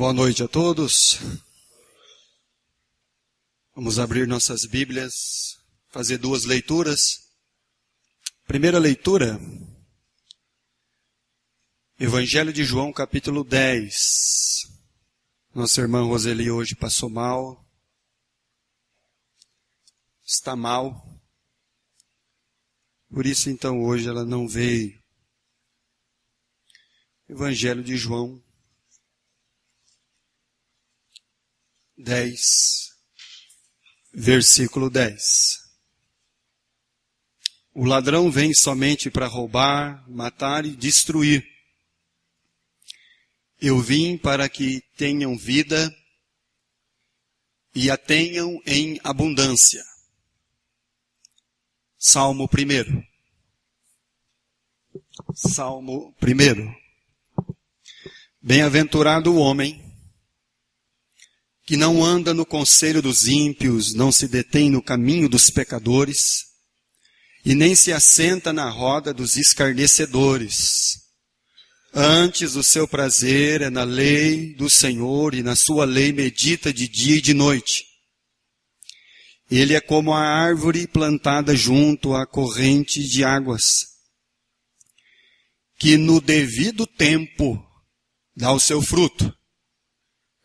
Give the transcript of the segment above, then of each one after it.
Boa noite a todos. Vamos abrir nossas Bíblias, fazer duas leituras. Primeira leitura, Evangelho de João, capítulo 10. Nossa irmã Roseli hoje passou mal, está mal. Por isso, então, hoje ela não veio. Evangelho de João 10, versículo 10. O ladrão vem somente para roubar, matar e destruir. Eu vim para que tenham vida e a tenham em abundância. Salmo 1. Salmo 1. Bem-aventurado o homem que não anda no conselho dos ímpios, não se detém no caminho dos pecadores, e nem se assenta na roda dos escarnecedores. Antes o seu prazer é na lei do Senhor, e na sua lei medita de dia e de noite. Ele é como a árvore plantada junto à corrente de águas, que no devido tempo dá o seu fruto,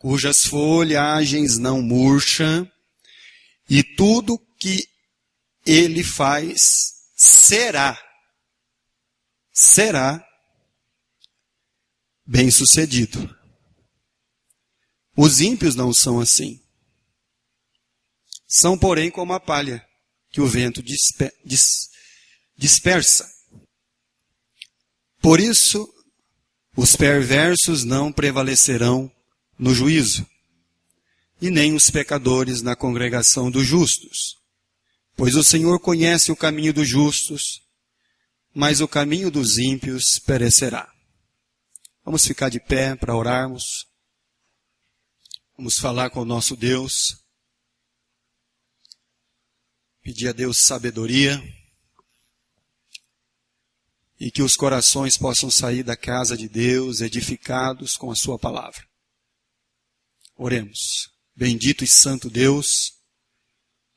cujas folhagens não murcham, e tudo que ele faz será bem-sucedido. Os ímpios não são assim. São, porém, como a palha que o vento dispersa. Por isso, os perversos não prevalecerão no juízo, e nem os pecadores na congregação dos justos. Pois o Senhor conhece o caminho dos justos, mas o caminho dos ímpios perecerá. Vamos ficar de pé para orarmos. Vamos falar com o nosso Deus. Pedir a Deus sabedoria. E que os corações possam sair da casa de Deus edificados com a sua palavra. Oremos. Bendito e santo Deus,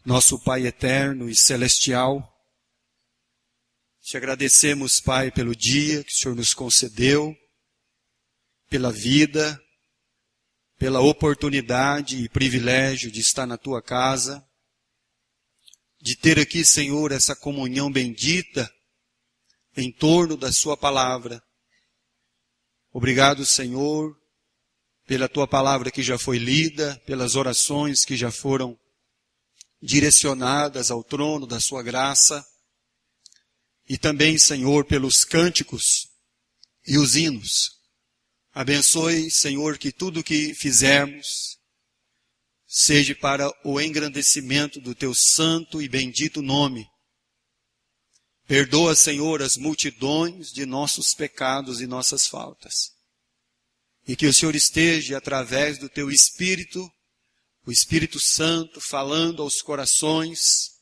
nosso Pai eterno e celestial, te agradecemos, Pai, pelo dia que o Senhor nos concedeu, pela vida, pela oportunidade e privilégio de estar na tua casa, de ter aqui, Senhor, essa comunhão bendita em torno da sua palavra. Obrigado, Senhor, pela tua palavra que já foi lida, pelas orações que já foram direcionadas ao trono da sua graça, e também, Senhor, pelos cânticos e os hinos. Abençoe, Senhor, que tudo que fizermos seja para o engrandecimento do teu santo e bendito nome. Perdoa, Senhor, as multidões de nossos pecados e nossas faltas. E que o Senhor esteja, através do teu Espírito, o Espírito Santo, falando aos corações,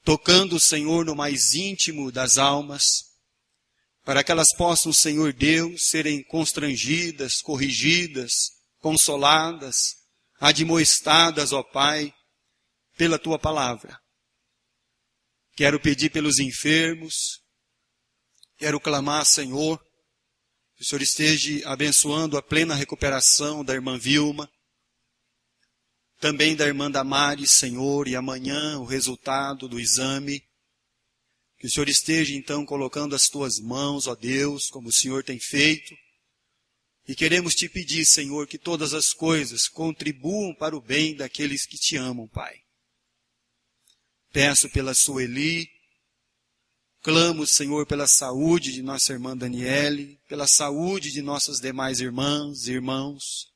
tocando, Senhor, no mais íntimo das almas, para que elas possam, Senhor Deus, serem constrangidas, corrigidas, consoladas, admoestadas, ó Pai, pela tua palavra. Quero pedir pelos enfermos, quero clamar, Senhor, que o Senhor esteja abençoando a plena recuperação da irmã Vilma, também da irmã Damares, Senhor, e amanhã o resultado do exame. Que o Senhor esteja, então, colocando as tuas mãos, ó Deus, como o Senhor tem feito. E queremos te pedir, Senhor, que todas as coisas contribuam para o bem daqueles que te amam, Pai. Peço pela Sueli, clamo, Senhor, pela saúde de nossa irmã Daniele, pela saúde de nossas demais irmãs e irmãos.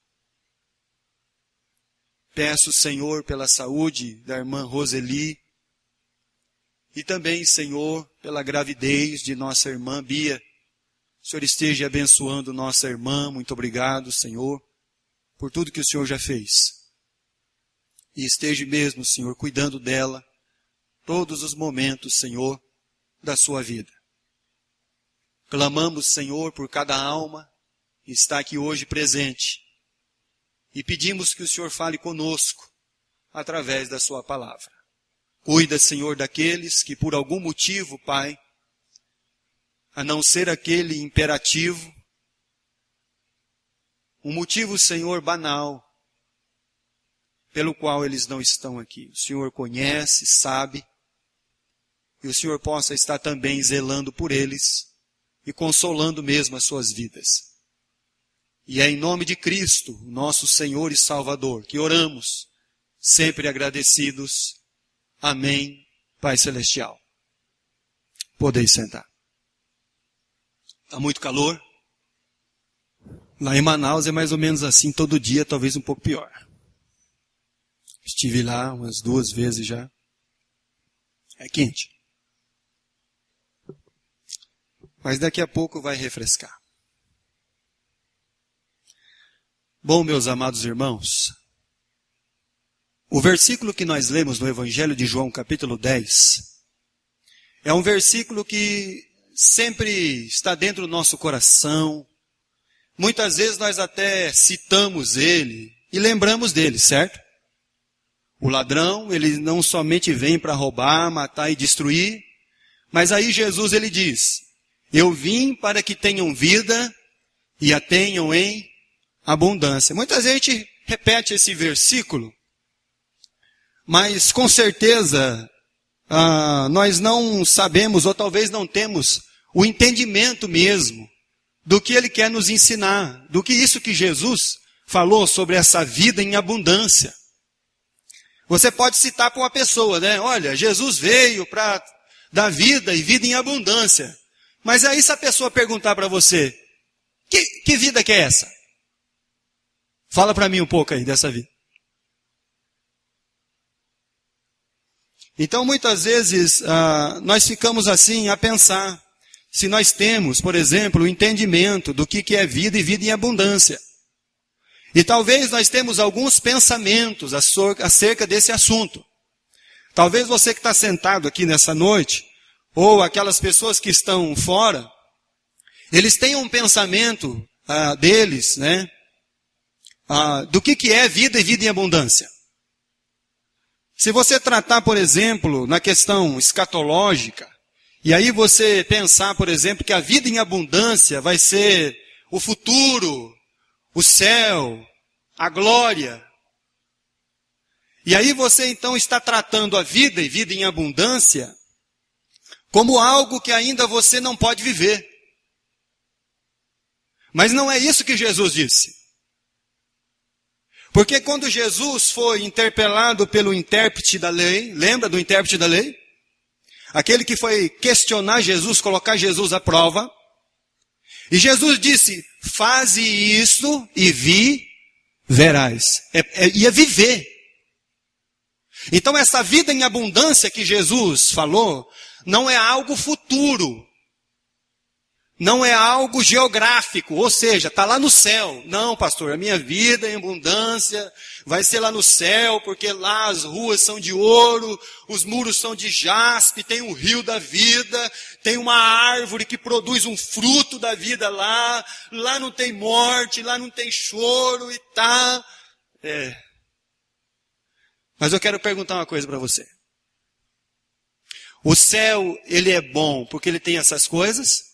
Peço, Senhor, pela saúde da irmã Roseli, e também, Senhor, pela gravidez de nossa irmã Bia. O Senhor esteja abençoando nossa irmã. Muito obrigado, Senhor, por tudo que o Senhor já fez. E esteja mesmo, Senhor, cuidando dela todos os momentos, Senhor, da sua vida. Clamamos, Senhor, por cada alma que está aqui hoje presente. e pedimos que o Senhor fale conosco através da sua palavra. Cuida, Senhor, daqueles que por algum motivo, Pai, a não ser aquele imperativo, um motivo, Senhor, banal, pelo qual eles não estão aqui. O Senhor conhece, sabe, e o Senhor possa estar também zelando por eles e consolando mesmo as suas vidas. E é em nome de Cristo, nosso Senhor e Salvador, que oramos, sempre agradecidos. Amém, Pai Celestial. Podeis sentar. Está muito calor. Lá em Manaus é mais ou menos assim todo dia, talvez um pouco pior. Estive lá umas 2 vezes já. É quente. Mas daqui a pouco vai refrescar. Bom, meus amados irmãos, o versículo que nós lemos no Evangelho de João, capítulo 10, é um versículo que sempre está dentro do nosso coração. Muitas vezes nós até citamos ele e lembramos dele, certo? O ladrão, ele não somente vem para roubar, matar e destruir, mas aí Jesus ele diz: eu vim para que tenham vida e a tenham em abundância. Muita gente repete esse versículo, mas com certeza nós não sabemos, ou talvez não temos o entendimento mesmo do que ele quer nos ensinar, do que isso que Jesus falou sobre essa vida em abundância. Você pode citar para uma pessoa, né? Olha, Jesus veio para dar vida e vida em abundância. Mas aí se a pessoa perguntar para você, que vida que é essa? Fala para mim um pouco aí dessa vida. Então muitas vezes nós ficamos assim a pensar, se nós temos, por exemplo, o entendimento do que é vida e vida em abundância. E talvez nós temos alguns pensamentos acerca desse assunto. Talvez você que está sentado aqui nessa noite, ou aquelas pessoas que estão fora, eles tenham um pensamento deles, né? Do que é vida e vida em abundância. Se você tratar, por exemplo, na questão escatológica, e aí você pensar, por exemplo, que a vida em abundância vai ser o futuro, o céu, a glória. E aí você então está tratando a vida e vida em abundância como algo que ainda você não pode viver. Mas não é isso que Jesus disse. Porque quando Jesus foi interpelado pelo intérprete da lei, lembra do intérprete da lei? Aquele que foi questionar Jesus, colocar Jesus à prova. E Jesus disse, faze isto e verás. Ia viver. Então essa vida em abundância que Jesus falou, não é algo futuro. Não é algo geográfico, ou seja, está lá no céu. Não, pastor, a minha vida em abundância vai ser lá no céu, porque lá as ruas são de ouro, os muros são de jaspe, tem um rio da vida, tem uma árvore que produz um fruto da vida lá não tem morte, lá não tem choro e tá. Mas eu quero perguntar uma coisa para você. O céu, ele é bom porque ele tem essas coisas?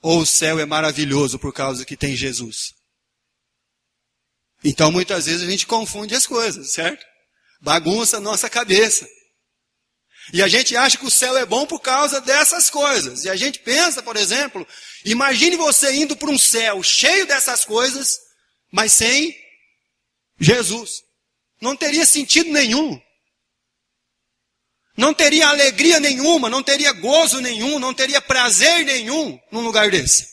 Ou o céu é maravilhoso por causa que tem Jesus? Então muitas vezes a gente confunde as coisas, certo? Bagunça a nossa cabeça. E a gente acha que o céu é bom por causa dessas coisas. E a gente pensa, por exemplo, imagine você indo para um céu cheio dessas coisas, mas sem Jesus. Não teria sentido nenhum. Não teria alegria nenhuma, não teria gozo nenhum, não teria prazer nenhum num lugar desse.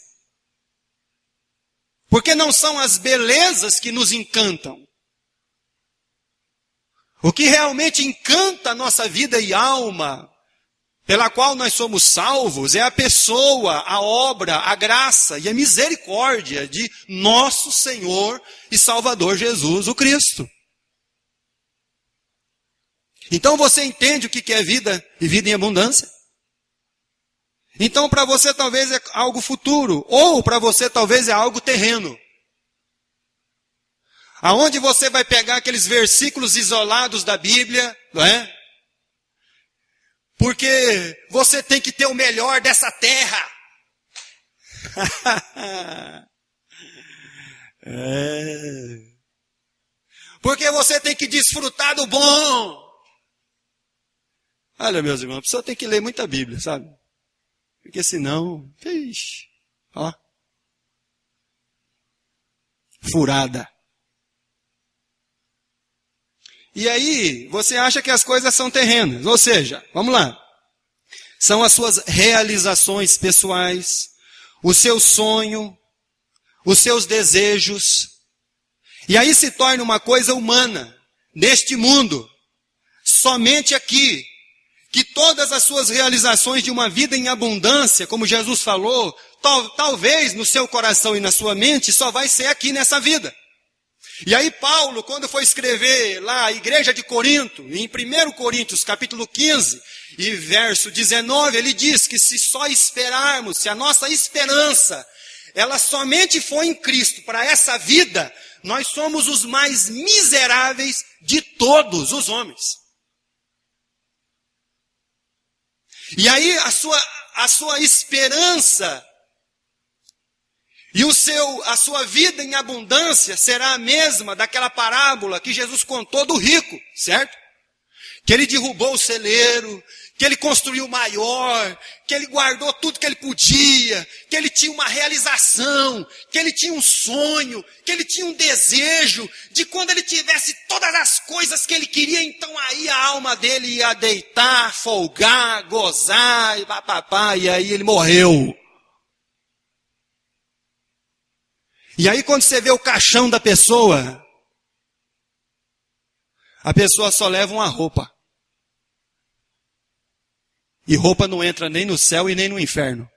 Porque não são as belezas que nos encantam. O que realmente encanta a nossa vida e alma, pela qual nós somos salvos, é a pessoa, a obra, a graça e a misericórdia de nosso Senhor e Salvador Jesus, o Cristo. Então você entende o que é vida e vida em abundância? Então para você talvez é algo futuro, ou para você talvez é algo terreno. Aonde você vai pegar aqueles versículos isolados da Bíblia, não é? Porque você tem que ter o melhor dessa terra. Porque você tem que desfrutar do bom. Olha, meus irmãos, a pessoa tem que ler muita Bíblia, sabe? Porque senão, ó, furada. E aí, você acha que as coisas são terrenas. Ou seja, vamos lá. São as suas realizações pessoais, o seu sonho, os seus desejos. E aí se torna uma coisa humana, neste mundo, somente aqui, que todas as suas realizações de uma vida em abundância, como Jesus falou, talvez no seu coração e na sua mente, só vai ser aqui nessa vida. E aí Paulo, quando foi escrever lá a igreja de Corinto, em 1 Coríntios capítulo 15 e verso 19, ele diz que se só esperarmos, se a nossa esperança, ela somente for em Cristo para essa vida, nós somos os mais miseráveis de todos os homens. E aí a sua esperança e a sua vida em abundância será a mesma daquela parábola que Jesus contou do rico, certo? Que ele derrubou o celeiro, que ele construiu o maior, que ele guardou tudo que ele podia, que ele tinha uma realização, que ele tinha um sonho, que ele tinha um desejo, de quando ele tivesse todas as coisas que ele queria, então aí a alma dele ia deitar, folgar, gozar, e papapá, e aí ele morreu. E aí quando você vê o caixão da pessoa, a pessoa só leva uma roupa. E roupa não entra nem no céu e nem no inferno.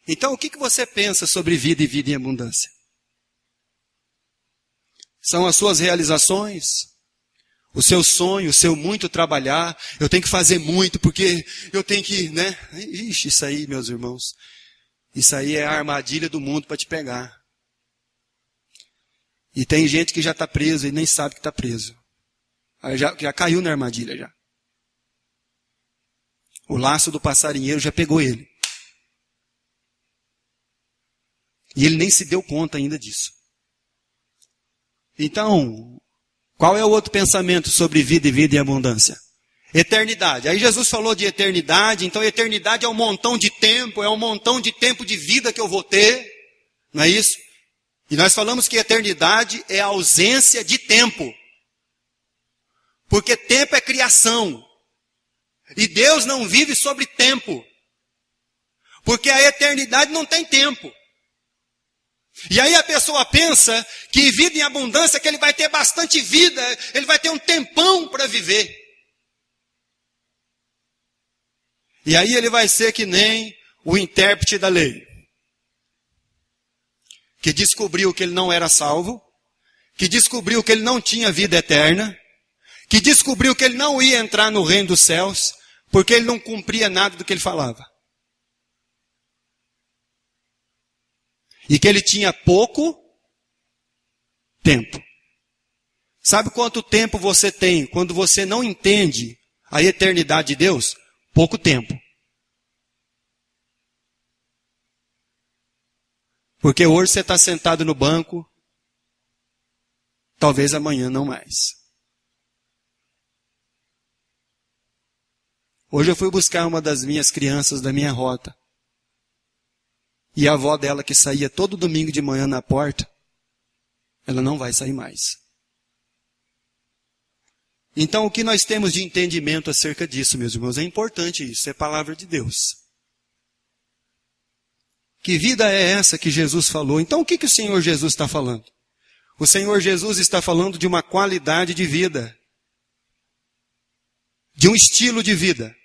Então o que você pensa sobre vida e vida em abundância? São as suas realizações, o seu sonho, o seu muito trabalhar. Eu tenho que fazer muito porque eu tenho que, né? Ixi, isso aí, meus irmãos, isso aí é a armadilha do mundo para te pegar. E tem gente que já está preso e nem sabe que está preso. Já caiu na armadilha já. O laço do passarinheiro já pegou ele. E ele nem se deu conta ainda disso. Então, qual é o outro pensamento sobre vida e vida em abundância? Eternidade. Aí Jesus falou de eternidade, então eternidade é um montão de tempo, de vida que eu vou ter. Não é isso? E nós falamos que eternidade é a ausência de tempo. Porque tempo é criação. E Deus não vive sobre tempo. Porque a eternidade não tem tempo. E aí a pessoa pensa que vida em abundância é que ele vai ter bastante vida, ele vai ter um tempão para viver. E aí ele vai ser que nem o intérprete da lei. Que descobriu que ele não era salvo, que descobriu que ele não tinha vida eterna, que descobriu que ele não ia entrar no reino dos céus, porque ele não cumpria nada do que ele falava. E que ele tinha pouco tempo. Sabe quanto tempo você tem quando você não entende a eternidade de Deus? Pouco tempo. Porque hoje você está sentado no banco, talvez amanhã não mais. Hoje eu fui buscar uma das minhas crianças da minha rota. E a avó dela que saía todo domingo de manhã na porta, ela não vai sair mais. Então o que nós temos de entendimento acerca disso, meus irmãos? É importante isso, é palavra de Deus. Que vida é essa que Jesus falou? Então o que o Senhor Jesus está falando? O Senhor Jesus está falando de uma qualidade de vida. De um estilo de vida.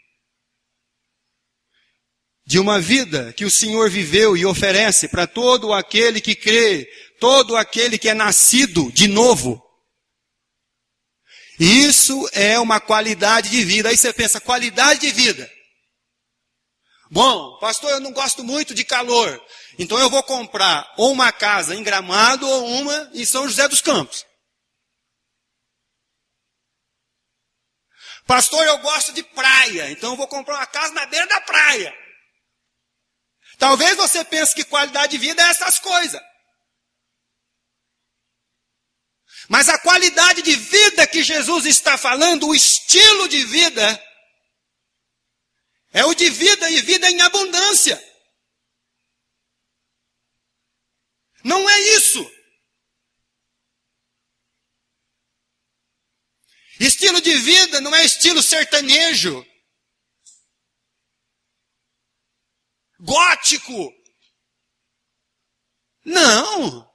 De uma vida que o Senhor viveu e oferece para todo aquele que crê, todo aquele que é nascido de novo. Isso é uma qualidade de vida. Aí você pensa, qualidade de vida. Bom, pastor, eu não gosto muito de calor. Então eu vou comprar ou uma casa em Gramado ou uma em São José dos Campos. Pastor, eu gosto de praia, então eu vou comprar uma casa na beira da praia. Talvez você pense que qualidade de vida é essas coisas. Mas a qualidade de vida que Jesus está falando, o estilo de vida, é o de vida e vida em abundância. Não é isso. Estilo de vida não é estilo sertanejo, gótico. Não.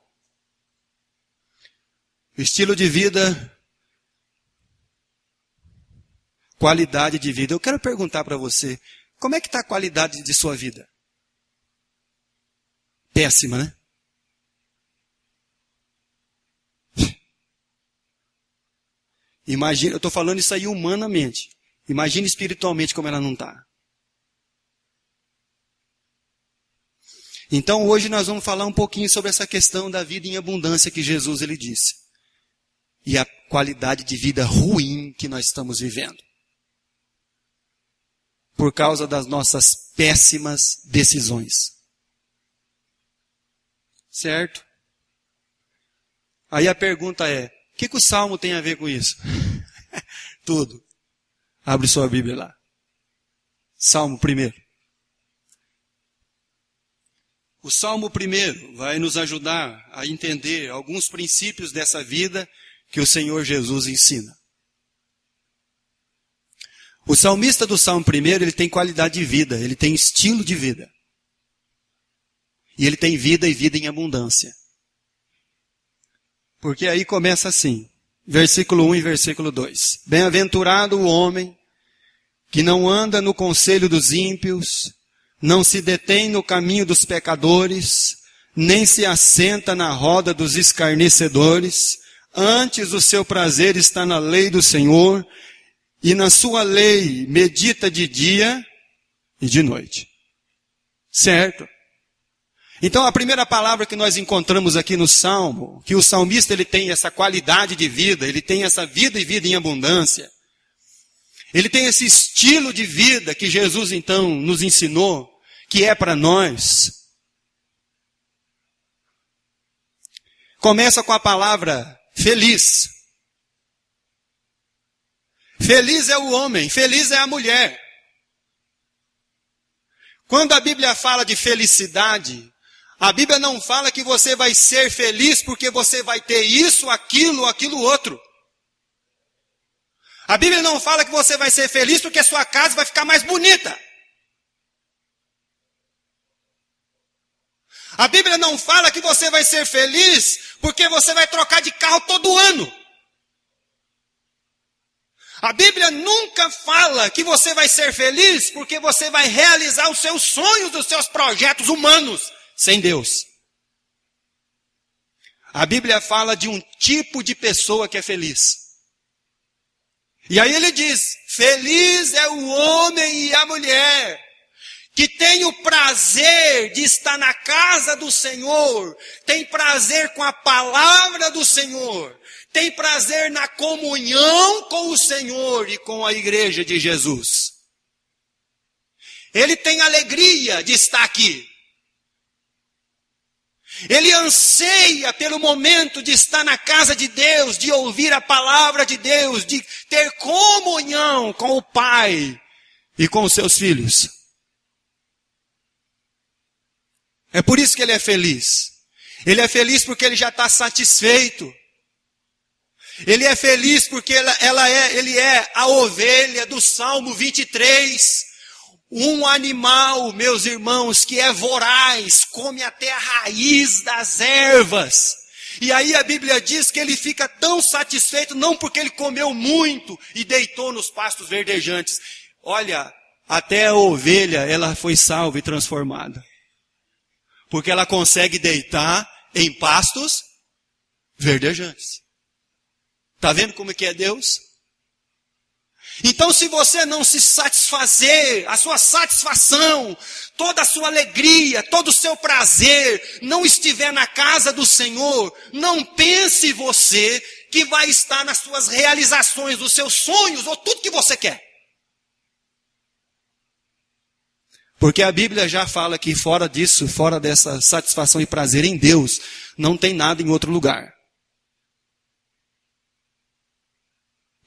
Estilo de vida, qualidade de vida. Eu quero perguntar para você, como é que está a qualidade de sua vida? Péssima, né? Imagina, eu estou falando isso aí humanamente. Imagina espiritualmente como ela não está. Então hoje nós vamos falar um pouquinho sobre essa questão da vida em abundância que Jesus ele disse. E a qualidade de vida ruim que nós estamos vivendo. Por causa das nossas péssimas decisões. Certo? Aí a pergunta é, o que o Salmo tem a ver com isso? Tudo. Abre sua Bíblia lá. Salmo 1. O Salmo 1 vai nos ajudar a entender alguns princípios dessa vida que o Senhor Jesus ensina. O salmista do Salmo 1, ele tem qualidade de vida, ele tem estilo de vida. E ele tem vida e vida em abundância. Porque aí começa assim, versículo 1 e versículo 2. Bem-aventurado o homem que não anda no conselho dos ímpios, não se detém no caminho dos pecadores, nem se assenta na roda dos escarnecedores. Antes o seu prazer está na lei do Senhor, e na sua lei medita de dia e de noite. Certo? Então a primeira palavra que nós encontramos aqui no Salmo, que o salmista ele tem essa qualidade de vida, ele tem essa vida e vida em abundância. Ele tem esse estilo de vida que Jesus então nos ensinou, que é para nós. Começa com a palavra feliz. Feliz é o homem, feliz é a mulher. Quando a Bíblia fala de felicidade, a Bíblia não fala que você vai ser feliz porque você vai ter isso, aquilo outro. A Bíblia não fala que você vai ser feliz porque a sua casa vai ficar mais bonita. A Bíblia não fala que você vai ser feliz porque você vai trocar de carro todo ano. A Bíblia nunca fala que você vai ser feliz porque você vai realizar os seus sonhos, os seus projetos humanos sem Deus. A Bíblia fala de um tipo de pessoa que é feliz. E aí ele diz, feliz é o homem e a mulher que tem o prazer de estar na casa do Senhor, tem prazer com a palavra do Senhor, tem prazer na comunhão com o Senhor e com a igreja de Jesus. Ele tem alegria de estar aqui. Ele anseia pelo momento de estar na casa de Deus, de ouvir a palavra de Deus, de ter comunhão com o Pai e com os seus filhos. É por isso que ele é feliz. Ele é feliz porque ele já está satisfeito. Ele é feliz porque ele é a ovelha do Salmo 23. Um animal, meus irmãos, que é voraz, come até a raiz das ervas. E aí a Bíblia diz que ele fica tão satisfeito, não porque ele comeu muito e deitou nos pastos verdejantes. Olha, até a ovelha, ela foi salva e transformada. Porque ela consegue deitar em pastos verdejantes. Está vendo como é que é Deus? Então, se você não se satisfazer, a sua satisfação, toda a sua alegria, todo o seu prazer, não estiver na casa do Senhor, não pense você que vai estar nas suas realizações, dos seus sonhos, ou tudo que você quer. Porque a Bíblia já fala que fora disso, fora dessa satisfação e prazer em Deus, não tem nada em outro lugar.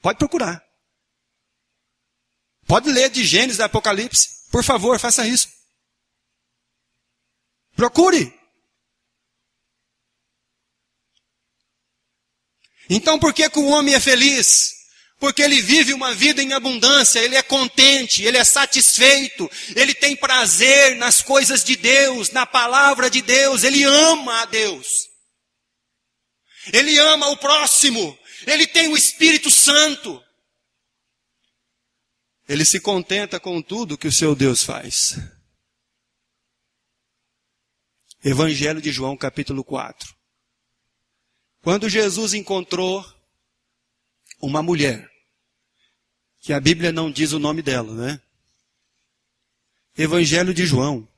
Pode procurar. Pode ler de Gênesis, da Apocalipse. Por favor, faça isso. Procure. Então por que o homem é feliz? Porque ele vive uma vida em abundância, ele é contente, ele é satisfeito, ele tem prazer nas coisas de Deus, na palavra de Deus, ele ama a Deus. Ele ama o próximo, ele tem o Espírito Santo. Ele se contenta com tudo que o seu Deus faz. Evangelho de João, capítulo 4. Quando Jesus encontrou uma mulher, que a Bíblia não diz o nome dela, né? Evangelho de João,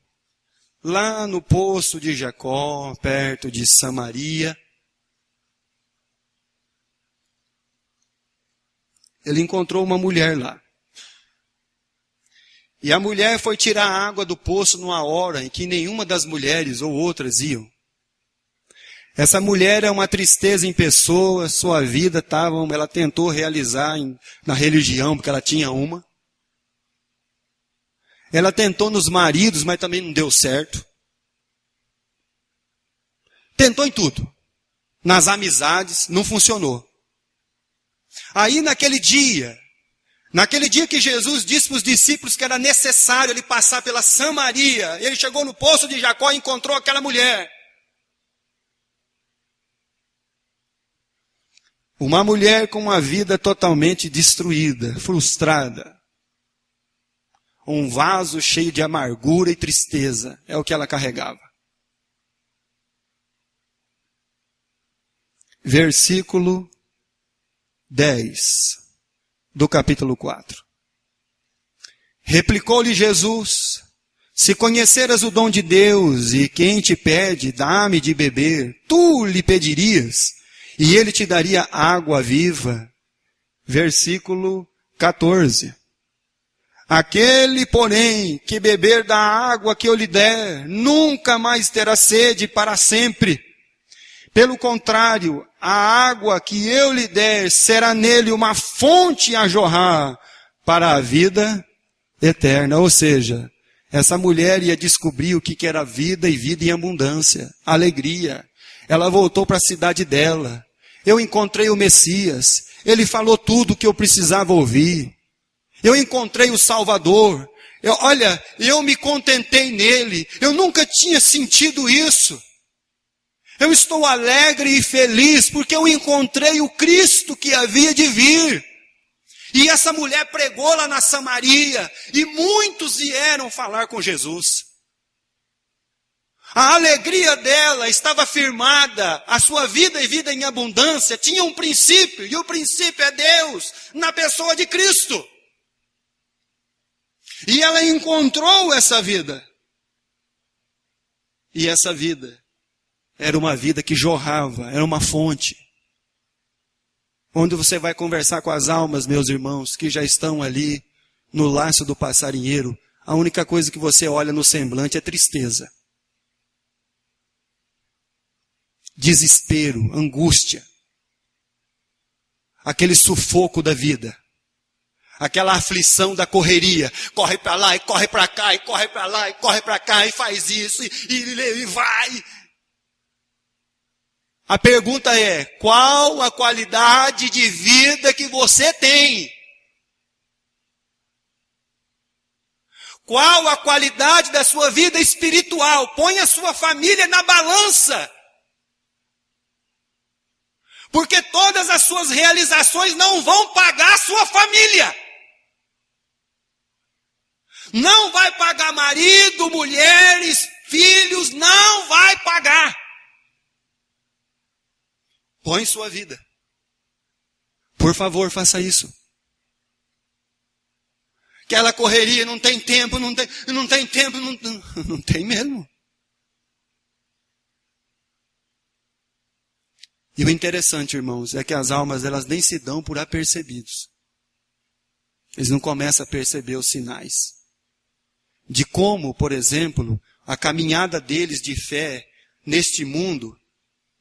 lá no poço de Jacó, perto de Samaria, ele encontrou uma mulher lá. E a mulher foi tirar a água do poço numa hora em que nenhuma das mulheres ou outras iam. Essa mulher é uma tristeza em pessoa, sua vida ela tentou realizar na religião, porque ela tinha uma. Ela tentou nos maridos, mas também não deu certo. Tentou em tudo. Nas amizades, não funcionou. Aí naquele dia que Jesus disse para os discípulos que era necessário ele passar pela Samaria, ele chegou no poço de Jacó e encontrou aquela mulher. Uma mulher com uma vida totalmente destruída, frustrada. Um vaso cheio de amargura e tristeza, é o que ela carregava. Versículo 10 do capítulo 4. Replicou-lhe Jesus: se conheceras o dom de Deus e quem te pede, dá-me de beber, tu lhe pedirias e ele te daria água viva. Versículo 14. Aquele, porém, que beber da água que eu lhe der, nunca mais terá sede para sempre. Pelo contrário, a água que eu lhe der será nele uma fonte a jorrar para a vida eterna. Ou seja, essa mulher ia descobrir o que era vida e vida em abundância, alegria. Ela voltou para a cidade dela. Eu encontrei o Messias. Ele falou tudo o que eu precisava ouvir. Eu encontrei o Salvador. Eu me contentei nele. Eu nunca tinha sentido isso. Eu estou alegre e feliz porque eu encontrei o Cristo que havia de vir. E essa mulher pregou lá na Samaria e muitos vieram falar com Jesus. A alegria dela estava firmada, a sua vida e vida em abundância tinha um princípio, e o princípio é Deus, na pessoa de Cristo. E ela encontrou essa vida. E essa vida era uma vida que jorrava, era uma fonte. Onde você vai conversar com as almas, meus irmãos, que já estão ali no laço do passarinheiro, a única coisa que você olha no semblante é tristeza. Desespero, angústia, aquele sufoco da vida, aquela aflição da correria, corre para lá e corre para cá, e corre para lá e corre para cá, e faz isso, e vai. A pergunta é, qual a qualidade de vida que você tem? Qual a qualidade da sua vida espiritual? Põe a sua família na balança. Porque todas as suas realizações não vão pagar a sua família. Não vai pagar marido, mulheres, filhos, não vai pagar. Põe sua vida. Por favor, faça isso. Aquela correria, não tem tempo, não tem tempo, não tem mesmo. E o interessante, irmãos, é que as almas, elas nem se dão por apercebidos. Eles não começam a perceber os sinais. De como, por exemplo, a caminhada deles de fé neste mundo.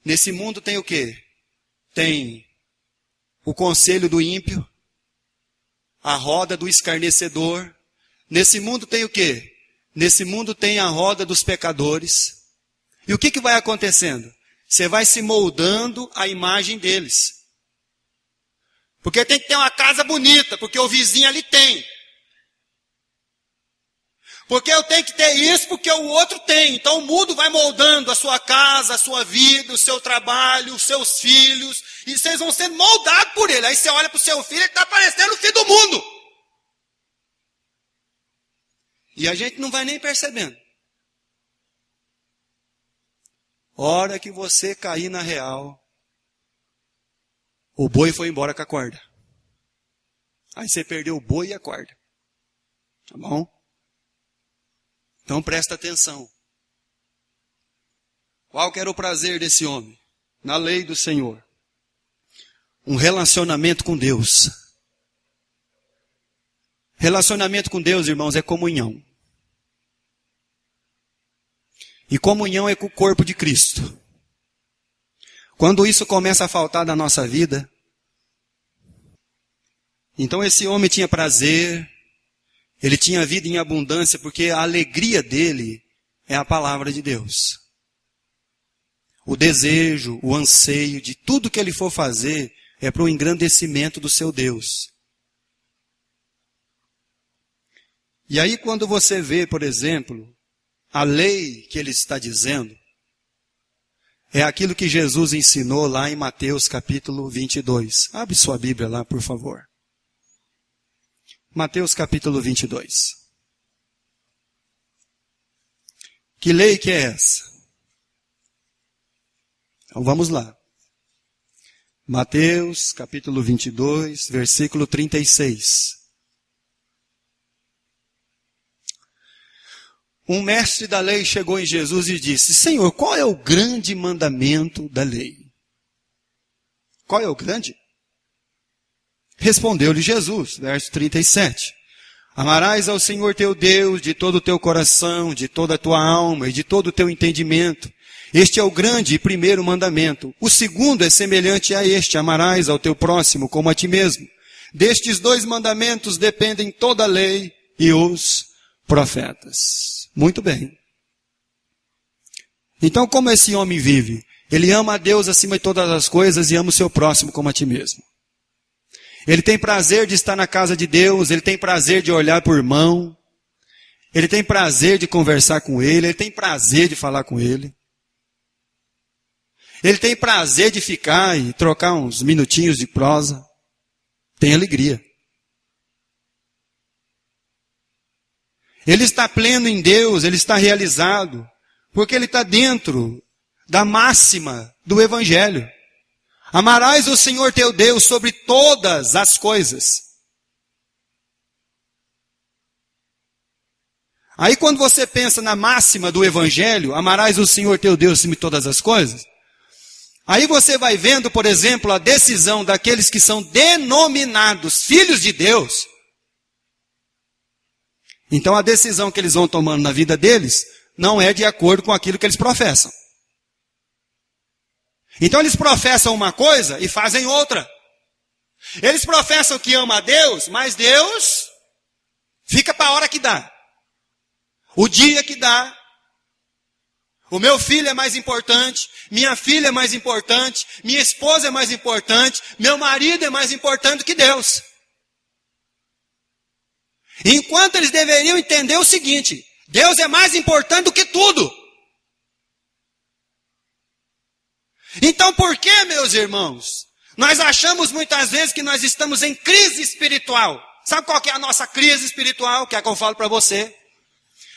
Nesse mundo tem o quê? Tem o conselho do ímpio, a roda do escarnecedor. Nesse mundo tem o quê? Nesse mundo tem a roda dos pecadores. E o que vai acontecendo? Você vai se moldando à imagem deles. Porque tem que ter uma casa bonita, porque o vizinho ali tem. Porque eu tenho que ter isso, porque o outro tem. Então o mundo vai moldando a sua casa, a sua vida, o seu trabalho, os seus filhos. E vocês vão sendo moldados por ele. Aí você olha para o seu filho, ele está parecendo o filho do mundo. E a gente não vai nem percebendo. Hora que você cair na real, o boi foi embora com a corda. Aí você perdeu o boi e a corda. Tá bom? Então presta atenção. Qual que era o prazer desse homem? Na lei do Senhor. Um relacionamento com Deus. Relacionamento com Deus, irmãos, é comunhão. E comunhão é com o corpo de Cristo. Quando isso começa a faltar da nossa vida, então esse homem tinha prazer, ele tinha vida em abundância, porque a alegria dele é a palavra de Deus. O desejo, o anseio de tudo que ele for fazer é para o engrandecimento do seu Deus. E aí quando você vê, por exemplo, a lei que ele está dizendo, é aquilo que Jesus ensinou lá em Mateus capítulo 22. Abre sua Bíblia lá, por favor. Mateus capítulo 22. Que lei que é essa? Então vamos lá. Mateus capítulo 22, versículo 36. Um mestre da lei chegou em Jesus e disse: Senhor, qual é o grande mandamento da lei? Qual é o grande? Respondeu-lhe Jesus, verso 37. Amarás ao Senhor teu Deus de todo o teu coração, de toda a tua alma e de todo o teu entendimento. Este é o grande e primeiro mandamento. O segundo é semelhante a este: amarás ao teu próximo como a ti mesmo. Destes dois mandamentos dependem toda a lei e os profetas. Muito bem. Então, como esse homem vive? Ele ama a Deus acima de todas as coisas e ama o seu próximo como a ti mesmo. Ele tem prazer de estar na casa de Deus, ele tem prazer de olhar para o irmão, ele tem prazer de conversar com ele tem prazer de falar com ele. Ele tem prazer de ficar e trocar uns minutinhos de prosa. Tem alegria. Ele está pleno em Deus, ele está realizado, porque ele está dentro da máxima do Evangelho. Amarás o Senhor teu Deus sobre todas as coisas. Aí quando você pensa na máxima do Evangelho, amarás o Senhor teu Deus acima de todas as coisas, aí você vai vendo, por exemplo, a decisão daqueles que são denominados filhos de Deus. Então a decisão que eles vão tomando na vida deles não é de acordo com aquilo que eles professam. Então eles professam uma coisa e fazem outra. Eles professam que ama a Deus, mas Deus fica para a hora que dá. O dia que dá. O meu filho é mais importante, minha filha é mais importante, minha esposa é mais importante, meu marido é mais importante do que Deus. Enquanto eles deveriam entender o seguinte: Deus é mais importante do que tudo. Então por que, meus irmãos, nós achamos muitas vezes que nós estamos em crise espiritual? Sabe qual que é a nossa crise espiritual? Que é a que eu falo para você.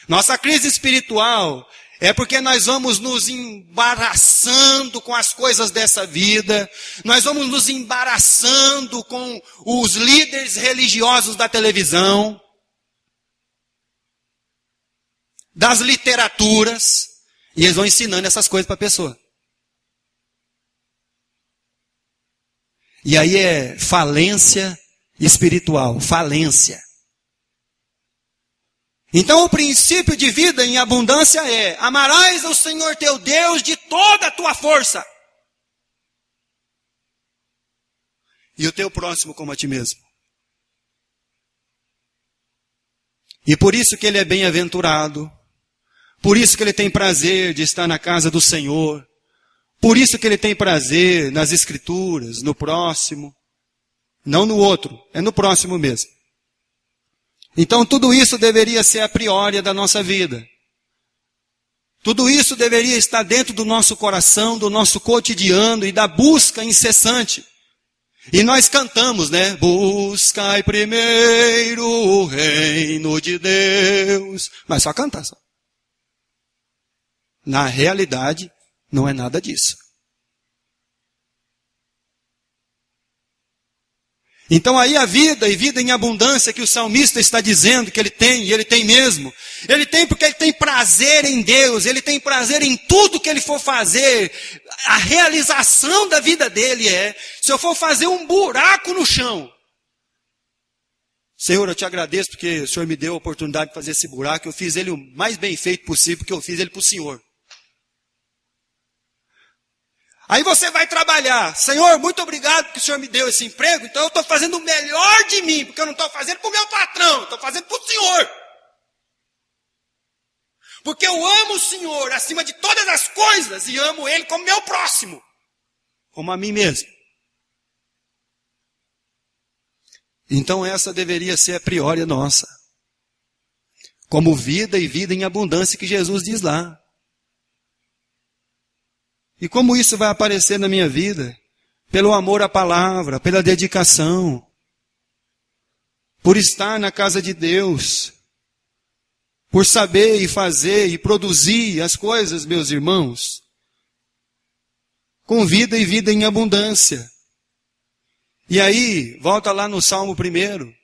Nossa crise espiritual é porque nós vamos nos embaraçando com as coisas dessa vida, nós vamos nos embaraçando com os líderes religiosos da televisão, das literaturas, e eles vão ensinando essas coisas para a pessoa. E aí é falência espiritual, falência. Então o princípio de vida em abundância é: amarás ao Senhor teu Deus de toda a tua força, e o teu próximo como a ti mesmo. E por isso que ele é bem-aventurado, por isso que ele tem prazer de estar na casa do Senhor, por isso que ele tem prazer nas Escrituras, no próximo, não no outro, é no próximo mesmo. Então tudo isso deveria ser a priori da nossa vida. Tudo isso deveria estar dentro do nosso coração, do nosso cotidiano e da busca incessante. E nós cantamos, né? Buscai primeiro o reino de Deus. Mas só cantar só. Na realidade, não é nada disso. Então aí a vida, e vida em abundância que o salmista está dizendo que ele tem, e ele tem mesmo. Ele tem porque ele tem prazer em Deus, ele tem prazer em tudo que ele for fazer. A realização da vida dele é: se eu for fazer um buraco no chão, Senhor, eu te agradeço porque o Senhor me deu a oportunidade de fazer esse buraco, eu fiz ele o mais bem feito possível, porque eu fiz ele para o Senhor. Aí você vai trabalhar: Senhor, muito obrigado porque o Senhor me deu esse emprego, então eu estou fazendo o melhor de mim, porque eu não estou fazendo para o meu patrão, estou fazendo para o Senhor. Porque eu amo o Senhor acima de todas as coisas e amo Ele como meu próximo, como a mim mesmo. Então essa deveria ser a priori nossa, como vida e vida em abundância que Jesus diz lá. E como isso vai aparecer na minha vida? Pelo amor à palavra, pela dedicação, por estar na casa de Deus, por saber e fazer e produzir as coisas, meus irmãos, com vida e vida em abundância. E aí, volta lá no Salmo 1.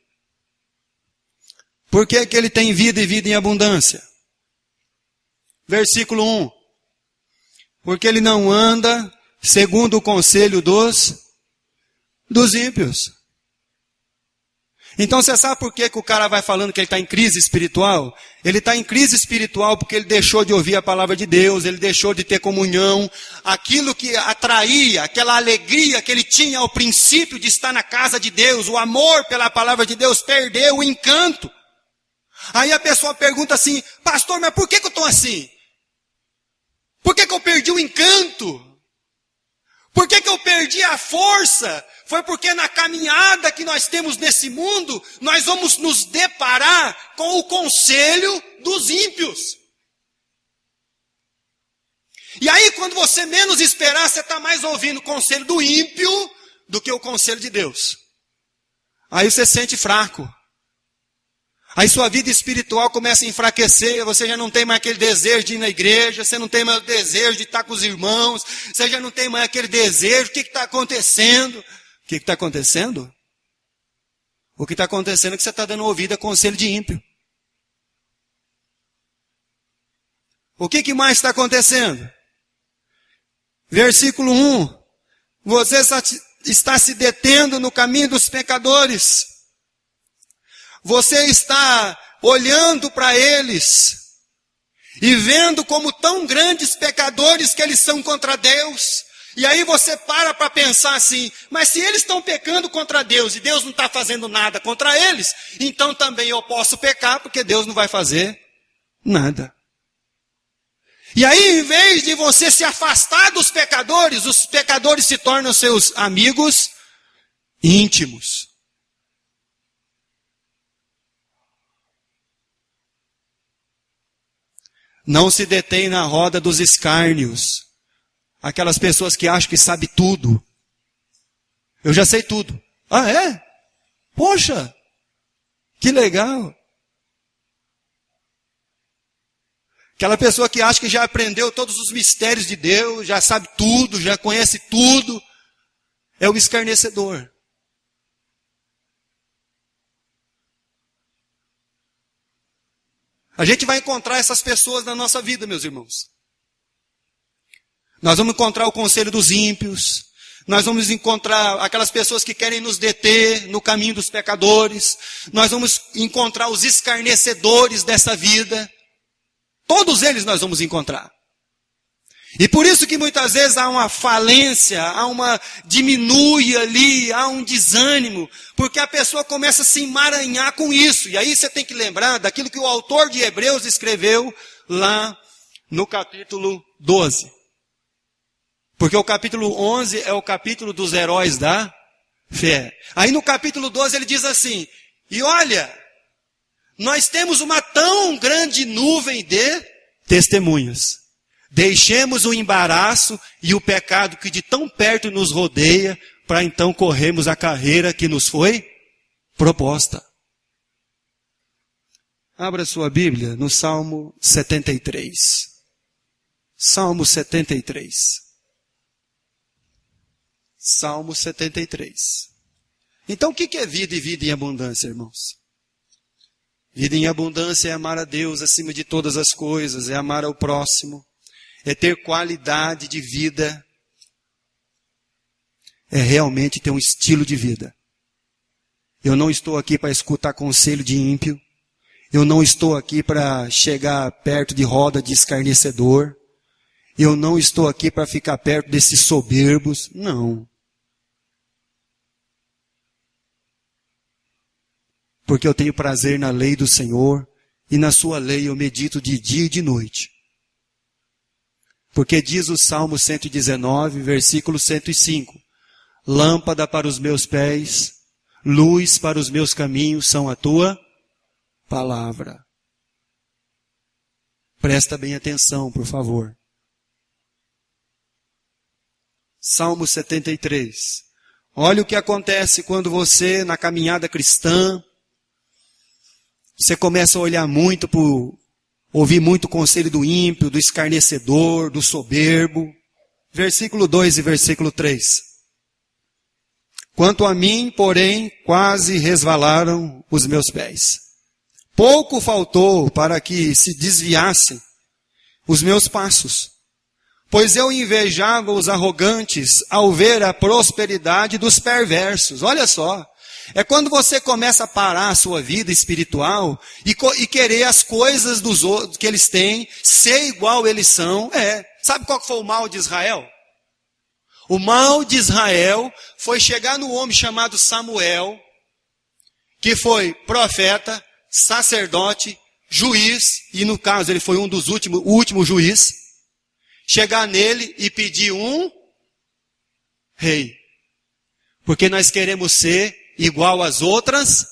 Por que que ele tem vida e vida em abundância? Versículo 1. Porque ele não anda segundo o conselho dos ímpios. Então você sabe por que que o cara vai falando que ele está em crise espiritual? Ele está em crise espiritual porque ele deixou de ouvir a palavra de Deus, ele deixou de ter comunhão. Aquilo que atraía, aquela alegria que ele tinha ao princípio de estar na casa de Deus, o amor pela palavra de Deus, perdeu o encanto. Aí a pessoa pergunta assim: pastor, mas por que que eu estou assim? Por que que eu perdi o encanto? Por que que eu perdi a força? Foi porque na caminhada que nós temos nesse mundo, nós vamos nos deparar com o conselho dos ímpios. E aí, quando você menos esperar, você está mais ouvindo o conselho do ímpio do que o conselho de Deus. Aí você se sente fraco. Aí sua vida espiritual começa a enfraquecer, você já não tem mais aquele desejo de ir na igreja, você não tem mais o desejo de estar com os irmãos, você já não tem mais aquele desejo. O que está acontecendo? O que está acontecendo? O que está acontecendo é que você está dando ouvido a conselho de ímpio. O que mais está acontecendo? Versículo 1. Você está se detendo no caminho dos pecadores. Você está olhando para eles e vendo como tão grandes pecadores que eles são contra Deus. E aí você para pensar assim: mas se eles estão pecando contra Deus e Deus não está fazendo nada contra eles, então também eu posso pecar porque Deus não vai fazer nada. E aí, em vez de você se afastar dos pecadores, os pecadores se tornam seus amigos íntimos. Não se detém na roda dos escárnios. Aquelas pessoas que acham que sabem tudo. Eu já sei tudo. Ah, é? Poxa, que legal. Aquela pessoa que acha que já aprendeu todos os mistérios de Deus, já sabe tudo, já conhece tudo, é o escarnecedor. A gente vai encontrar essas pessoas na nossa vida, meus irmãos. Nós vamos encontrar o conselho dos ímpios. Nós vamos encontrar aquelas pessoas que querem nos deter no caminho dos pecadores. Nós vamos encontrar os escarnecedores dessa vida. Todos eles nós vamos encontrar. E por isso que muitas vezes há uma falência, diminui ali, há um desânimo, porque a pessoa começa a se emaranhar com isso. E aí você tem que lembrar daquilo que o autor de Hebreus escreveu lá no capítulo 12. Porque o capítulo 11 é o capítulo dos heróis da fé. Aí no capítulo 12 ele diz assim: e olha, nós temos uma tão grande nuvem de testemunhas. Deixemos o embaraço e o pecado que de tão perto nos rodeia, para então corrermos a carreira que nos foi proposta. Abra sua Bíblia no Salmo 73. Salmo 73. Salmo 73. Então o que é vida e vida em abundância, irmãos? Vida em abundância é amar a Deus acima de todas as coisas, é amar ao próximo, é ter qualidade de vida, é realmente ter um estilo de vida. Eu não estou aqui para escutar conselho de ímpio, eu não estou aqui para chegar perto de roda de escarnecedor, eu não estou aqui para ficar perto desses soberbos, não. Porque eu tenho prazer na lei do Senhor, e na sua lei eu medito de dia e de noite. Porque diz o Salmo 119, versículo 105, lâmpada para os meus pés, luz para os meus caminhos são a tua palavra. Presta bem atenção, por favor. Salmo 73. Olha o que acontece quando você, na caminhada cristã, você começa a olhar muito ouvir muito o conselho do ímpio, do escarnecedor, do soberbo. Versículo 2 e versículo 3. Quanto a mim, porém, quase resvalaram os meus pés. Pouco faltou para que se desviassem os meus passos. Pois eu invejava os arrogantes ao ver a prosperidade dos perversos. Olha só. É quando você começa a parar a sua vida espiritual e querer as coisas dos outros que eles têm, ser igual eles são. Sabe qual foi o mal de Israel? O mal de Israel foi chegar no homem chamado Samuel, que foi profeta, sacerdote, juiz, e no caso ele foi o último juiz, chegar nele e pedir um rei. Porque nós queremos ser igual às outras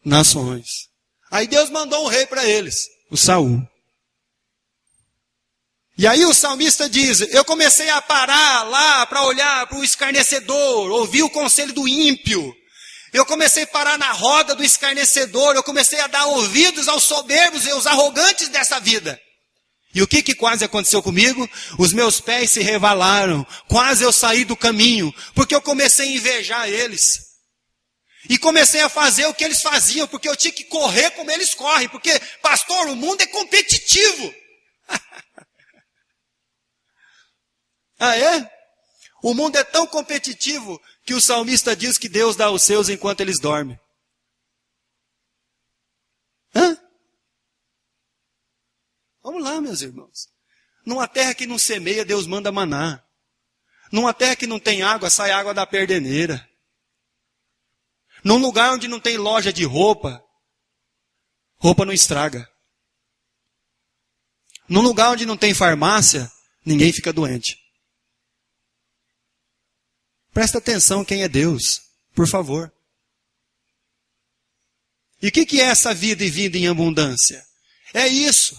nações. Aí Deus mandou um rei para eles, o Saul. E aí o salmista diz, eu comecei a parar lá para olhar para o escarnecedor, ouvir o conselho do ímpio. Eu comecei a parar na roda do escarnecedor, eu comecei a dar ouvidos aos soberbos e aos arrogantes dessa vida. E o que quase aconteceu comigo? Os meus pés se revalaram, quase eu saí do caminho, porque eu comecei a invejar eles. E comecei a fazer o que eles faziam, porque eu tinha que correr como eles correm. Porque, pastor, o mundo é competitivo. Ah, é? O mundo é tão competitivo que o salmista diz que Deus dá aos seus enquanto eles dormem. Hã? Vamos lá, meus irmãos. Numa terra que não semeia, Deus manda maná. Numa terra que não tem água, sai água da perdeneira. Num lugar onde não tem loja de roupa, roupa não estraga. Num lugar onde não tem farmácia, ninguém fica doente. Presta atenção quem é Deus, por favor. E o que é essa vida e vida em abundância? É isso.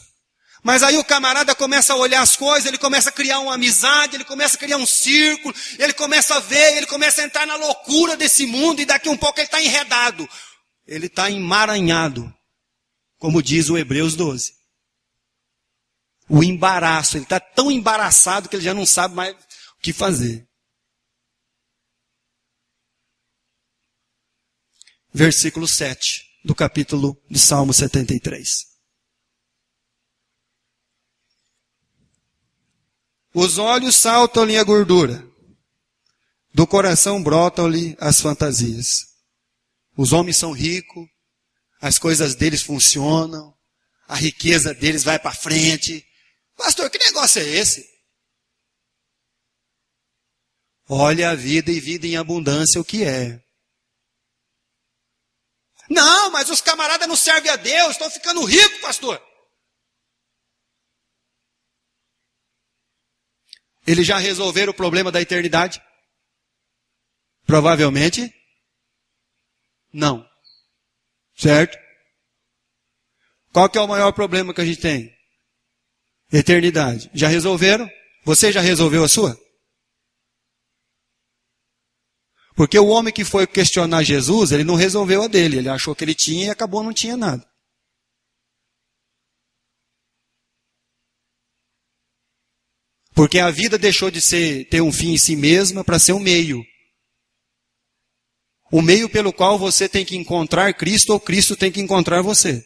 Mas aí o camarada começa a olhar as coisas, ele começa a criar uma amizade, ele começa a criar um círculo, ele começa a ver, ele começa a entrar na loucura desse mundo e daqui um pouco ele está enredado. Ele está emaranhado, como diz o Hebreus 12. O embaraço, ele está tão embaraçado que ele já não sabe mais o que fazer. Versículo 7 do capítulo de Salmo 73. Os olhos saltam-lhe a gordura, do coração brotam-lhe as fantasias. Os homens são ricos, as coisas deles funcionam, a riqueza deles vai para frente. Pastor, que negócio é esse? Olha a vida e vida em abundância o que é. Não, mas os camaradas não servem a Deus, estão ficando ricos, pastor. Eles já resolveram o problema da eternidade? Provavelmente não. Certo? Qual que é o maior problema que a gente tem? Eternidade. Já resolveram? Você já resolveu a sua? Porque o homem que foi questionar Jesus, ele não resolveu a dele. Ele achou que ele tinha e acabou não tinha nada. Porque a vida deixou de ter um fim em si mesma para ser um meio. O meio pelo qual você tem que encontrar Cristo ou Cristo tem que encontrar você.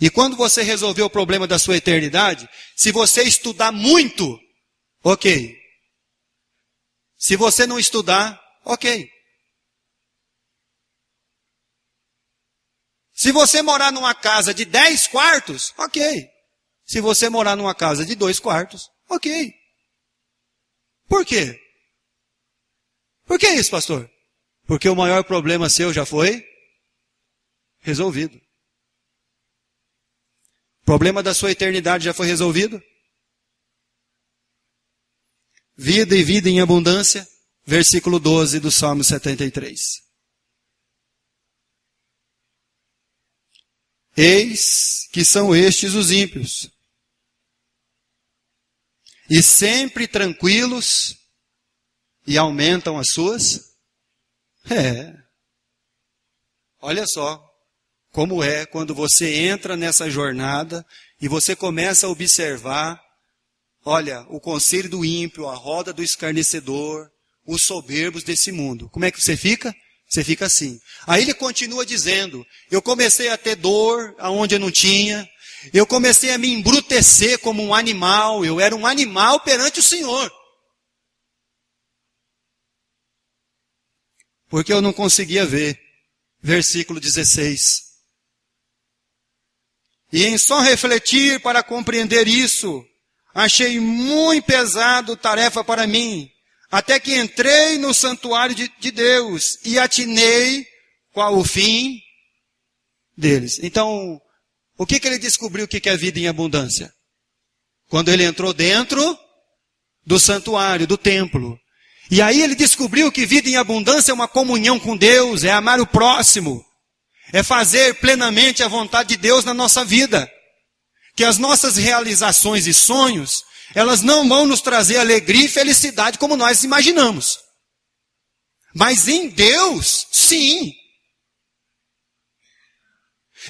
E quando você resolver o problema da sua eternidade, se você estudar muito, ok. Se você não estudar, ok. Se você morar numa casa de 10 quartos, ok. Se você morar numa casa de 2 quartos, ok. Por quê? Por que isso, pastor? Porque o maior problema seu já foi resolvido. O problema da sua eternidade já foi resolvido? Vida e vida em abundância, versículo 12 do Salmo 73. Eis que são estes os ímpios, e sempre tranquilos, e aumentam as suas? Olha só como é quando você entra nessa jornada e você começa a observar, olha, o conselho do ímpio, a roda do escarnecedor, os soberbos desse mundo. Como é que você fica? Você fica assim. Aí ele continua dizendo, eu comecei a ter dor aonde eu não tinha, eu comecei a me embrutecer como um animal, eu era um animal perante o Senhor. Porque eu não conseguia ver. Versículo 16. E em só refletir para compreender isso, achei muito pesado tarefa para mim, até que entrei no santuário de Deus e atinei qual o fim deles. Então, o que ele descobriu que é vida em abundância? Quando ele entrou dentro do santuário, do templo. E aí ele descobriu que vida em abundância é uma comunhão com Deus, é amar o próximo, é fazer plenamente a vontade de Deus na nossa vida. Que as nossas realizações e sonhos, elas não vão nos trazer alegria e felicidade como nós imaginamos. Mas em Deus, sim.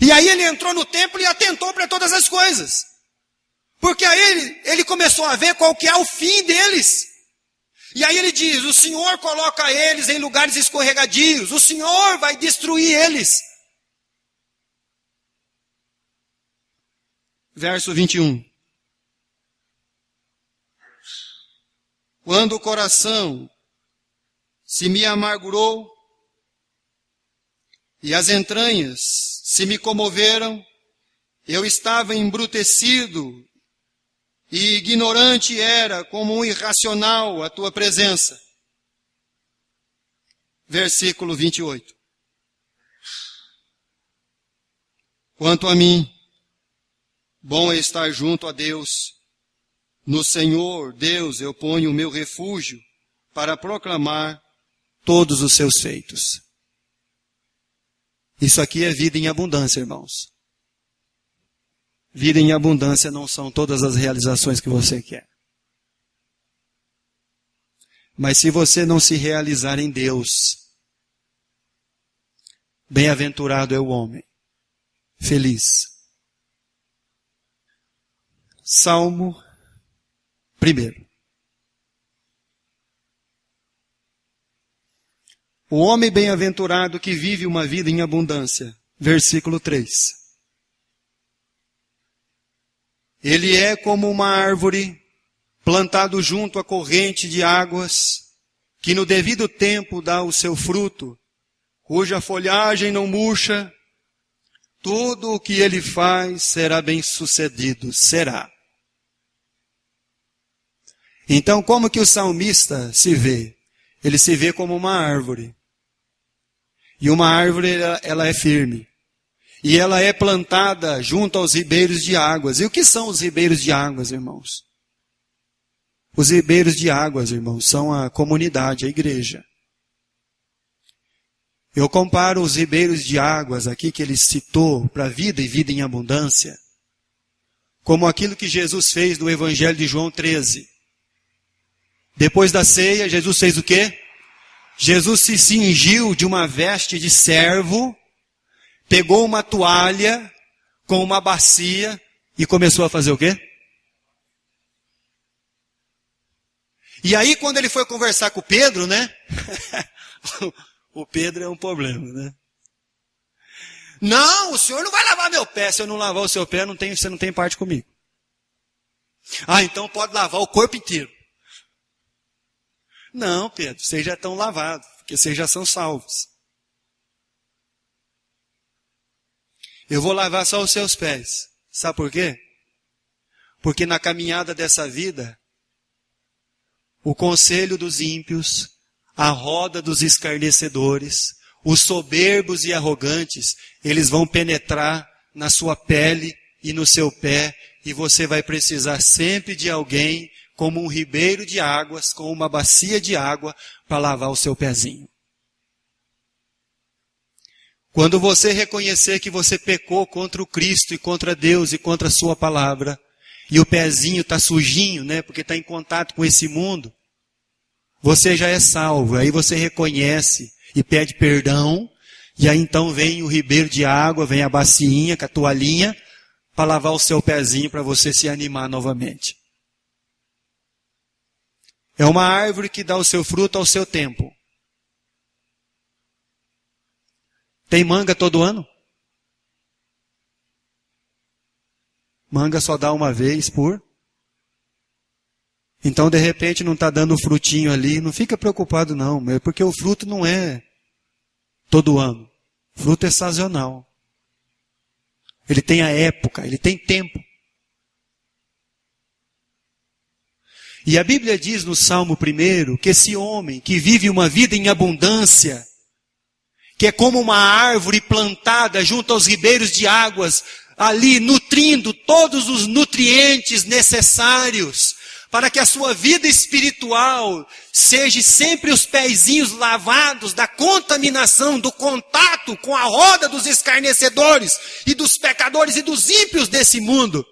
E aí ele entrou no templo e atentou para todas as coisas. Porque aí ele começou a ver qual que é o fim deles. E aí ele diz, o Senhor coloca eles em lugares escorregadios, o Senhor vai destruir eles. Verso 21. Quando o coração se me amargurou e as entranhas se me comoveram, eu estava embrutecido e ignorante era como um irracional a tua presença. Versículo 28. Quanto a mim, bom é estar junto a Deus. No Senhor, Deus, eu ponho o meu refúgio para proclamar todos os seus feitos. Isso aqui é vida em abundância, irmãos. Vida em abundância não são todas as realizações que você quer. Mas se você não se realizar em Deus, bem-aventurado é o homem, feliz. Salmo 1. O homem bem-aventurado que vive uma vida em abundância. Versículo 3. Ele é como uma árvore plantado junto à corrente de águas, que no devido tempo dá o seu fruto, cuja folhagem não murcha. Tudo o que ele faz será bem-sucedido, será. Então, como que o salmista se vê? Ele se vê como uma árvore. E uma árvore, ela é firme. E ela é plantada junto aos ribeiros de águas. E o que são os ribeiros de águas, irmãos? Os ribeiros de águas, irmãos, são a comunidade, a igreja. Eu comparo os ribeiros de águas aqui que ele citou para a vida e vida em abundância, como aquilo que Jesus fez no Evangelho de João 13. Depois da ceia, Jesus fez o quê? Jesus se cingiu de uma veste de servo, pegou uma toalha com uma bacia e começou a fazer o quê? E aí quando ele foi conversar com o Pedro, né? O Pedro é um problema, né? Não, o senhor não vai lavar meu pé. Se eu não lavar o seu pé, você não tem parte comigo. Ah, então pode lavar o corpo inteiro. Não, Pedro, vocês já estão lavados, porque vocês já são salvos. Eu vou lavar só os seus pés. Sabe por quê? Porque na caminhada dessa vida, o conselho dos ímpios, a roda dos escarnecedores, os soberbos e arrogantes, eles vão penetrar na sua pele e no seu pé, e você vai precisar sempre de alguém como um ribeiro de águas, com uma bacia de água, para lavar o seu pezinho. Quando você reconhecer que você pecou contra o Cristo e contra Deus e contra a sua palavra, e o pezinho está sujinho, né, porque está em contato com esse mundo, você já é salvo. Aí você reconhece e pede perdão, e aí então vem o ribeiro de água, vem a bacinha com a toalhinha, para lavar o seu pezinho para você se animar novamente. É uma árvore que dá o seu fruto ao seu tempo. Tem manga todo ano? Manga só dá uma vez por. Então, de repente, não está dando frutinho ali. Não fica preocupado, não. Porque o fruto não é todo ano. O fruto é sazonal. Ele tem a época, ele tem tempo. E a Bíblia diz no Salmo 1 que esse homem que vive uma vida em abundância, que é como uma árvore plantada junto aos ribeiros de águas, ali nutrindo todos os nutrientes necessários, para que a sua vida espiritual seja sempre os pezinhos lavados da contaminação, do contato com a roda dos escarnecedores e dos pecadores e dos ímpios desse mundo.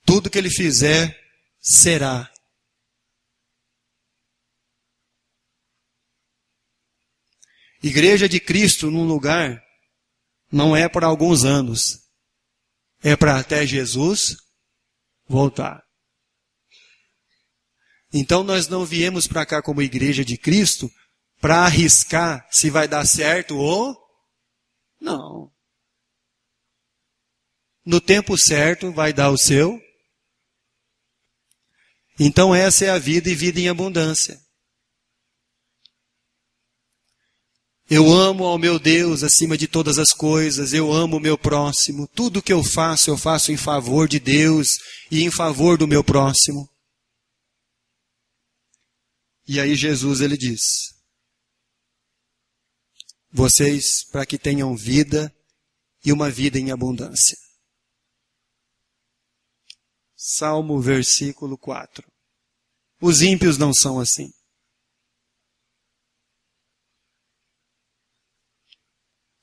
Tudo que ele fizer será. Igreja de Cristo num lugar não é para alguns anos. É para até Jesus voltar. Então nós não viemos para cá como igreja de Cristo para arriscar se vai dar certo ou não. No tempo certo vai dar o seu. Então essa é a vida e vida em abundância. Eu amo ao meu Deus acima de todas as coisas, eu amo o meu próximo. Tudo que eu faço em favor de Deus e em favor do meu próximo. E aí Jesus ele diz: vocês para que tenham vida e uma vida em abundância. Salmo versículo 4. Os ímpios não são assim.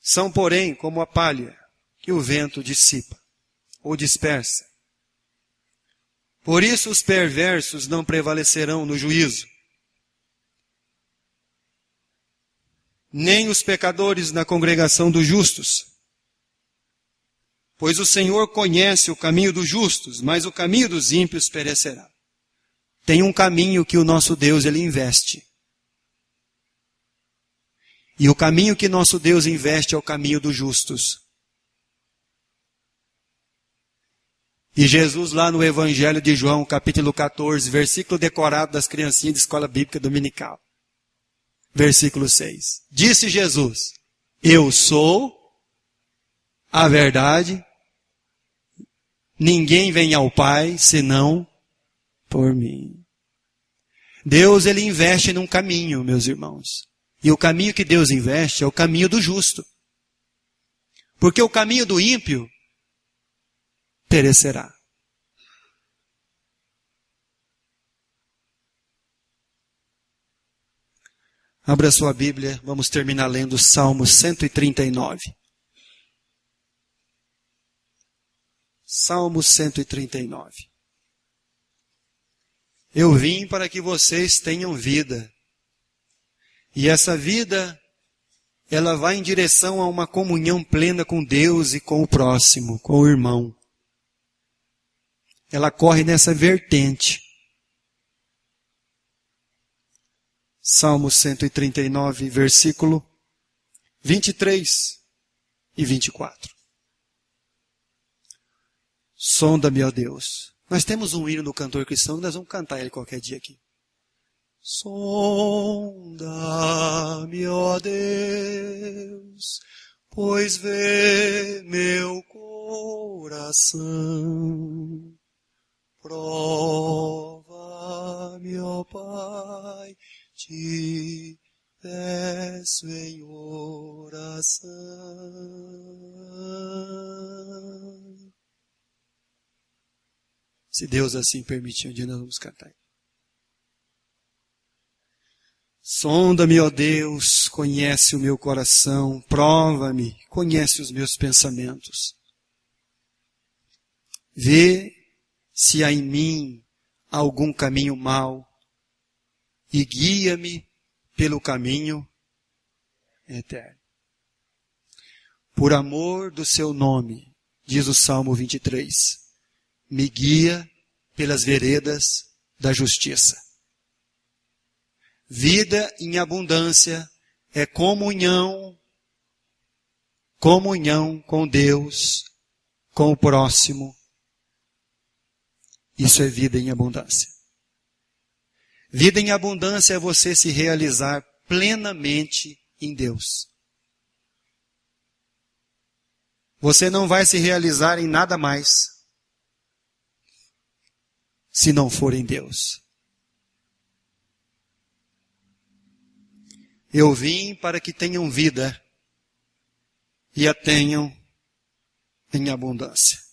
São, porém, como a palha que o vento dissipa ou dispersa. Por isso os perversos não prevalecerão no juízo, nem os pecadores na congregação dos justos. Pois o Senhor conhece o caminho dos justos, mas o caminho dos ímpios perecerá. Tem um caminho que o nosso Deus ele investe. E o caminho que nosso Deus investe é o caminho dos justos. E Jesus lá no Evangelho de João, capítulo 14, versículo decorado das criancinhas de escola bíblica dominical. Versículo 6. Disse Jesus: eu sou a verdade, ninguém vem ao Pai senão por mim. Deus, ele investe num caminho, meus irmãos. E o caminho que Deus investe é o caminho do justo. Porque o caminho do ímpio perecerá. Abra sua Bíblia, vamos terminar lendo Salmo 139. Salmo 139. Eu vim para que vocês tenham vida. E essa vida, ela vai em direção a uma comunhão plena com Deus e com o próximo, com o irmão. Ela corre nessa vertente. Salmo 139, versículo 23 e 24. Sonda-me, ó Deus. Nós temos um hino do cantor cristão, nós vamos cantar ele qualquer dia aqui. Sonda-me, ó Deus, pois vê meu coração. Prova-me, ó Pai, te peço em oração. Se Deus assim permitir, um dia nós vamos cantar. Sonda-me, ó Deus, conhece o meu coração, prova-me, conhece os meus pensamentos. Vê se há em mim algum caminho mau e guia-me pelo caminho eterno. Por amor do seu nome, diz o Salmo 23, me guia pelas veredas da justiça. Vida em abundância é comunhão com Deus, com o próximo. Isso é vida em abundância. Vida em abundância é você se realizar plenamente em Deus. Você não vai se realizar em nada mais se não for em Deus. Eu vim para que tenham vida e a tenham em abundância.